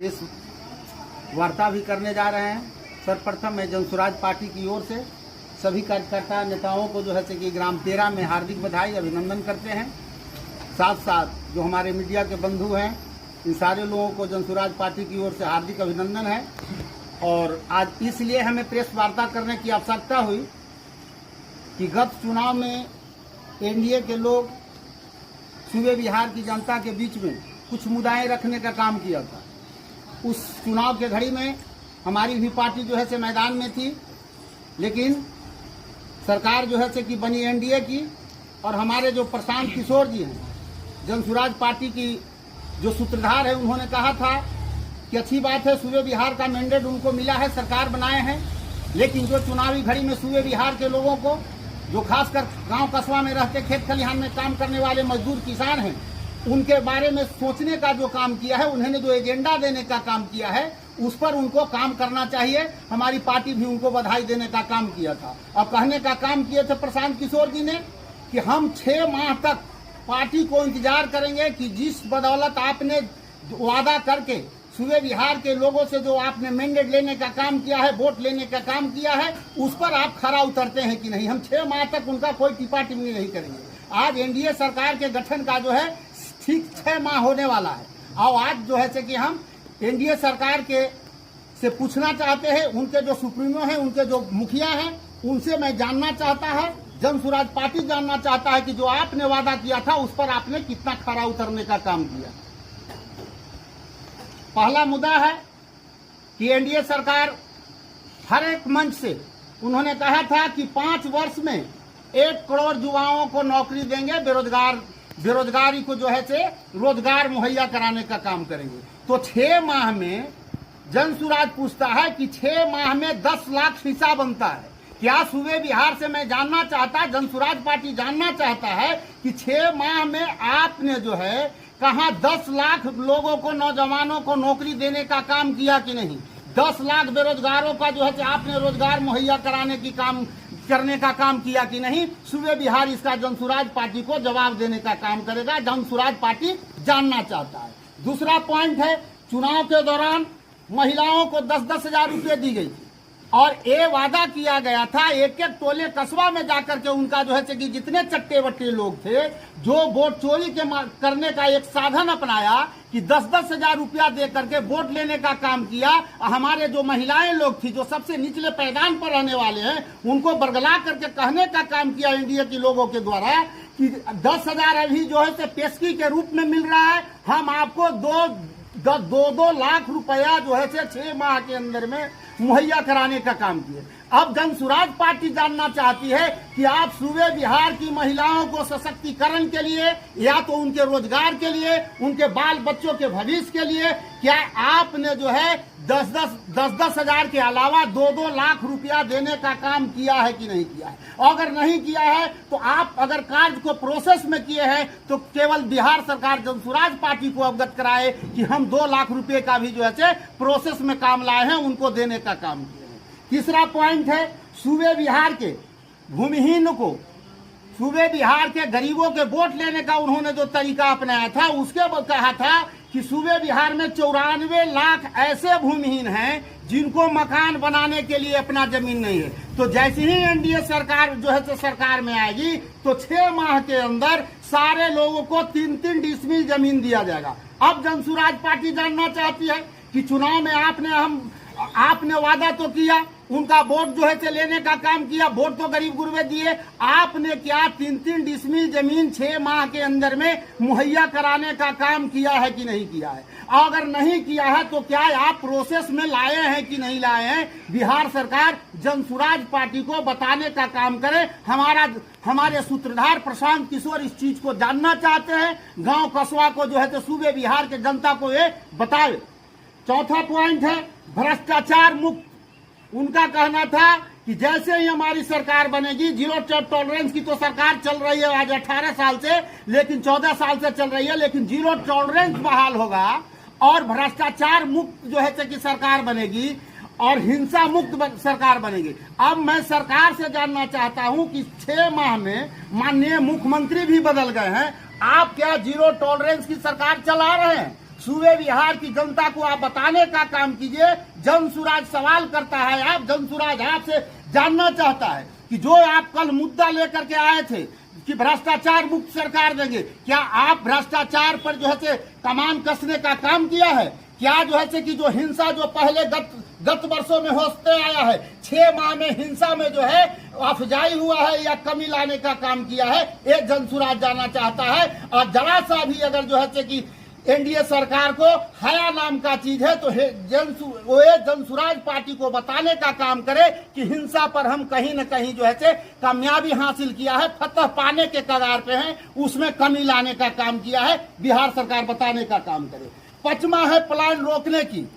इस वार्ता भी करने जा रहे हैं। सर्वप्रथम मैं जनसुराज पार्टी की ओर से सभी कार्यकर्ता नेताओं को जो है कि ग्राम तेरा में हार्दिक बधाई अभिनंदन करते हैं। साथ साथ जो हमारे मीडिया के बंधु हैं, इन सारे लोगों को जनसुराज पार्टी की ओर से हार्दिक अभिनंदन है। और आज इसलिए हमें प्रेस वार्ता करने की आवश्यकता हुई कि गत चुनाव में एनडीए के लोग सूबे बिहार की जनता के बीच में कुछ मुद्दाएं रखने का काम किया था। उस चुनाव के घड़ी में हमारी भी पार्टी जो है से मैदान में थी, लेकिन सरकार जो है से कि बनी एनडीए की, और हमारे जो प्रशांत किशोर जी हैं जनसुराज पार्टी की जो सूत्रधार है, उन्होंने कहा था कि अच्छी बात है सूबे बिहार का मैंडेट उनको मिला है, सरकार बनाए हैं, लेकिन जो चुनावी घड़ी में सूबे बिहार के लोगों को, जो खासकर गांव कस्बा में रहते खेत खलिहान में काम करने वाले मजदूर किसान हैं, उनके बारे में सोचने का जो काम किया है, उन्होंने जो एजेंडा देने का काम किया है, उस पर उनको काम करना चाहिए। हमारी पार्टी भी उनको बधाई देने का काम किया था। अब कहने का काम किए थे प्रशांत किशोर जी ने कि हम 6 माह तक पार्टी को इंतजार करेंगे कि जिस बदौलत आपने वादा करके सूबे बिहार के लोगों से जो आपने मैंडेट लेने का काम किया है, वोट लेने का काम किया है, उस पर आप खरा उतरते हैं कि नहीं। हम 6 माह तक उनका कोई टिप्पा टिप्पणी नहीं करेंगे। आज एनडीए सरकार के गठन का जो है ठीक 6 माह होने वाला है, और आज जो है कि हम एनडीए सरकार के से पूछना चाहते हैं, उनके जो सुप्रीमो हैं, उनके जो मुखिया हैं, उनसे मैं जानना चाहता है, जनसुराज पार्टी जानना चाहता है कि जो आपने वादा किया था उस पर आपने कितना खरा उतरने का काम किया। पहला मुद्दा है कि एनडीए सरकार हर एक मंच से उन्होंने कहा था कि 5 वर्ष में 1 करोड़ युवाओं को नौकरी देंगे, बेरोजगारी को जो है से रोजगार मुहैया कराने का काम करेंगे। तो 6 माह में जनसुराज पूछता है कि 6 माह में 10 लाख हिस्सा बनता है क्या? सूबे बिहार से मैं जानना चाहता, जनसुराज पार्टी जानना चाहता है कि 6 माह में आपने जो है कहाँ 10 लाख लोगों को, नौजवानों को नौकरी देने का काम किया कि नहीं? 10 लाख बेरोजगारों का जो है कि आपने रोजगार मुहैया करने का काम किया कि नहीं? सूबे बिहार इसका जनसुराज पार्टी को जवाब देने का काम करेगा। जनसुराज पार्टी जानना चाहता है। दूसरा पॉइंट है, चुनाव के दौरान महिलाओं को 10-10 हजार रुपये दी गई थी, और ये वादा किया गया था एक टोले कस्बा में जाकर के उनका जो है कि जितने चट्टे बट्टे लोग थे, जो वोट चोरी करने का एक साधन अपनाया कि 10-10 हजार रुपया दे करके वोट लेने का काम किया। हमारे जो महिलाएं लोग थी, जो सबसे निचले पैदान पर रहने वाले हैं, उनको बरगला करके कहने का काम किया एनडीए के लोगों के द्वारा कि 10 हजार अभी जो है पेशगी के रूप में मिल रहा है, हम आपको 2 लाख रुपया जो है 6 माह के अंदर में मुहैया कराने का काम किए। अब जनसुराज पार्टी जानना चाहती है कि आप सूबे बिहार की महिलाओं को सशक्तिकरण के लिए, या तो उनके रोजगार के लिए, उनके बाल बच्चों के भविष्य के लिए, क्या आपने जो है 10-10 हजार के अलावा 2-2 लाख रुपया देने का काम किया है कि नहीं किया है? अगर नहीं किया है तो आप अगर कार्य को प्रोसेस में किए हैं तो केवल बिहार सरकार जनसुराज पार्टी को अवगत कराए कि हम 2 लाख रुपए का भी जो है प्रोसेस में काम लाए हैं, उनको देने का काम किया है। तीसरा पॉइंट है, सूबे बिहार के भूमिहीन को, सूबे बिहार के गरीबों के वोट लेने का उन्होंने जो तरीका अपनाया था, उसके कहा था कि सूबे बिहार में 94 लाख ऐसे भूमिहीन हैं जिनको मकान बनाने के लिए अपना जमीन नहीं है। तो जैसे ही एनडीए सरकार जो है सरकार में आएगी तो 6 माह के अंदर सारे लोगों को 3-3 डिसमिल जमीन दिया जाएगा। अब जनसुराज पार्टी जानना चाहती है कि चुनाव में आपने वादा तो किया, उनका वोट जो है लेने का काम किया, वोट तो गरीब गुरबे दिए, आपने क्या 3-3 डिसमिल जमीन 6 माह के अंदर में मुहैया कराने का काम किया है कि नहीं किया है? अगर नहीं किया है तो क्या आप प्रोसेस में लाए हैं कि नहीं लाए हैं? बिहार सरकार जनसुराज पार्टी को बताने का काम करे। हमारे सूत्रधार प्रशांत किशोर इस चीज को जानना चाहते हैं, गांव कस्बा को जो है सूबे बिहार के जनता को ये बताए। चौथा पॉइंट है भ्रष्टाचार मुक्त। उनका कहना था कि जैसे ही हमारी सरकार बनेगी, 0 टॉलरेंस की तो सरकार चल रही है आज 18 साल से, लेकिन 14 साल से चल रही है, लेकिन 0 टॉलरेंस बहाल होगा और भ्रष्टाचार मुक्त जो है कि सरकार बनेगी और हिंसा मुक्त सरकार बनेगी। अब मैं सरकार से जानना चाहता हूं कि 6 माह में माननीय मुख्यमंत्री भी बदल गए हैं, आप क्या 0 टॉलरेंस की सरकार चला रहे हैं? सूबे बिहार की जनता को आप बताने का काम कीजिए। जनसुराज सवाल करता है, आप जनसुराज आपसे जानना चाहता है कि जो आप कल मुद्दा लेकर के आए थे कि भ्रष्टाचार मुक्त सरकार देंगे, क्या आप भ्रष्टाचार पर जो है से कमान कसने का काम किया है? क्या जो है से कि जो हिंसा जो पहले गत वर्षों में होते आया है, 6 माह में हिंसा में जो है अफजाई हुआ है या कमी लाने का काम किया है, ये जनसुराज जानना चाहता है। और जरा सा भी अगर जो है से कि एनडीए सरकार को हया नाम का चीज है तो जनसुराज पार्टी को बताने का काम करे कि हिंसा पर हम कहीं न कहीं जो है से कामयाबी हासिल किया है, फतह पाने के कगार पे हैं, उसमें कमी लाने का काम किया है। बिहार सरकार बताने का काम करे। 5वां है पलायन रोकने की।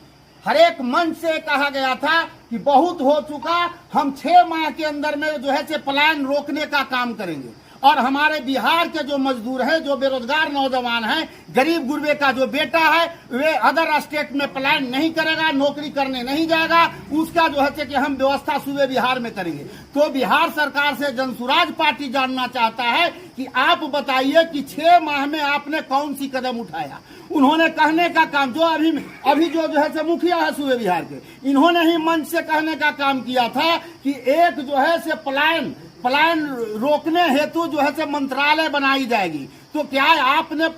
हर एक मंच से कहा गया था कि बहुत हो चुका, हम 6 माह के अंदर में जो है से पलायन रोकने का काम करेंगे। और हमारे बिहार के जो मजदूर हैं, जो बेरोजगार नौजवान हैं, गरीब गुरबे का जो बेटा है, वे अदर स्टेट में पलायन नहीं करेगा, नौकरी करने नहीं जाएगा, उसका जो है कि हम व्यवस्था सूबे बिहार में करेंगे। तो बिहार सरकार से जनसुराज पार्टी जानना चाहता है कि आप बताइए कि 6 माह में आपने कौन सी कदम उठाया। उन्होंने कहने का काम, जो अभी जो है से मुखिया है सूबे बिहार के, इन्होंने ही मंच से कहने का काम किया था कि एक जो है से पलायन रोकने हेतु जो है से मंत्रालय बनाई जाएगी। तो क्या आपने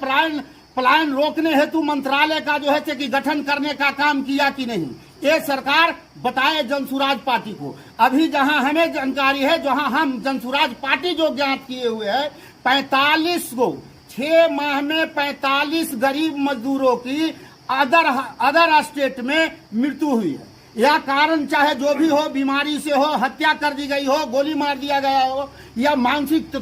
पलायन रोकने हेतु मंत्रालय का जो है से कि गठन करने का काम किया कि नहीं? ये सरकार बताए जनसुराज पार्टी को। अभी जहां हमें जानकारी है, जहां हम जनसुराज पार्टी जो ज्ञात किए हुए है, 45 को 6 माह में 45 गरीब मजदूरों की अदर स्टेट में मृत्यु हुई है। या कारण चाहे जो भी हो, बीमारी से हो, हत्या कर दी गई हो, गोली मार दिया गया हो, या मानसिक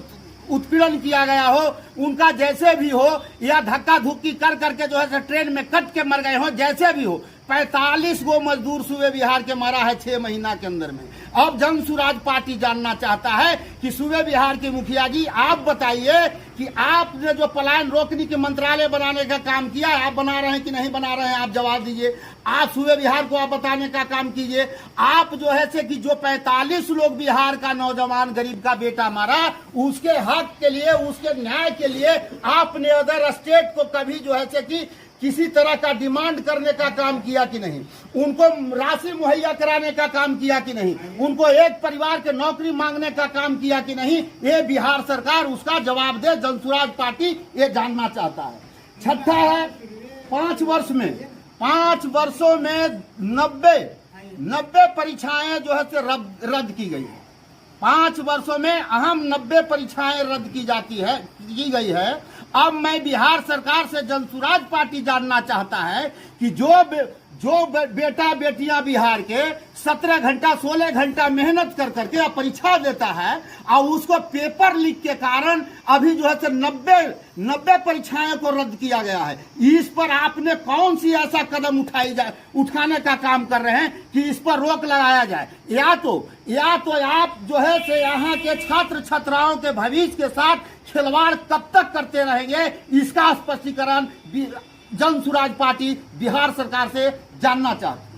उत्पीड़न किया गया हो, उनका जैसे भी हो, या धक्का धुक्की कर करके जो है ट्रेन में कट के मर गए हो, जैसे भी हो, 45 गो मजदूर सूबे बिहार के मारा है 6 महीना के अंदर में। अब जनसुराज पार्टी जानना चाहता है कि सूबे बिहार के मुखिया जी, आप बताइए कि आपने जो पलायन रोकने के मंत्रालय बनाने का काम किया, आप बना रहे हैं कि नहीं बना रहे हैं? आप जवाब दीजिए। आप सूबे बिहार को आप बताने का काम कीजिए। आप जो है से कि जो 45 लोग बिहार का नौजवान गरीब का बेटा मारा, उसके हक के लिए, उसके न्याय के लिए आपने अदर स्टेट को कभी जो है से कि किसी तरह का डिमांड करने का काम किया कि नहीं? उनको राशि मुहैया कराने का काम किया कि नहीं? उनको एक परिवार के नौकरी मांगने का काम किया कि नहीं? ये बिहार सरकार उसका जवाब दे। जनसुराज पार्टी ये जानना चाहता है। 6ठा है, 5 वर्षों में 90 परीक्षाएं जो है से रद्द की गई है। 5 वर्षों में अहम 90 परीक्षाएं रद्द की गई है। अब मैं बिहार सरकार से जनसुराज पार्टी जानना चाहता है कि जो बेटा बेटियां बिहार के 17 घंटा 16 घंटा मेहनत कर करके परीक्षा देता है और उसको पेपर लीक के कारण अभी जो है 90 परीक्षाएं को रद्द किया गया है। इस पर आपने कौन सी ऐसा कदम उठाने का काम कर रहे हैं कि इस पर रोक लगाया जाए? या तो आप जो है से यहाँ के छात्र छात्राओं के भविष्य के साथ खिलवाड़ कब तक करते रहेंगे, इसका स्पष्टीकरण जनसुराज पार्टी बिहार सरकार से जानना चाहती है।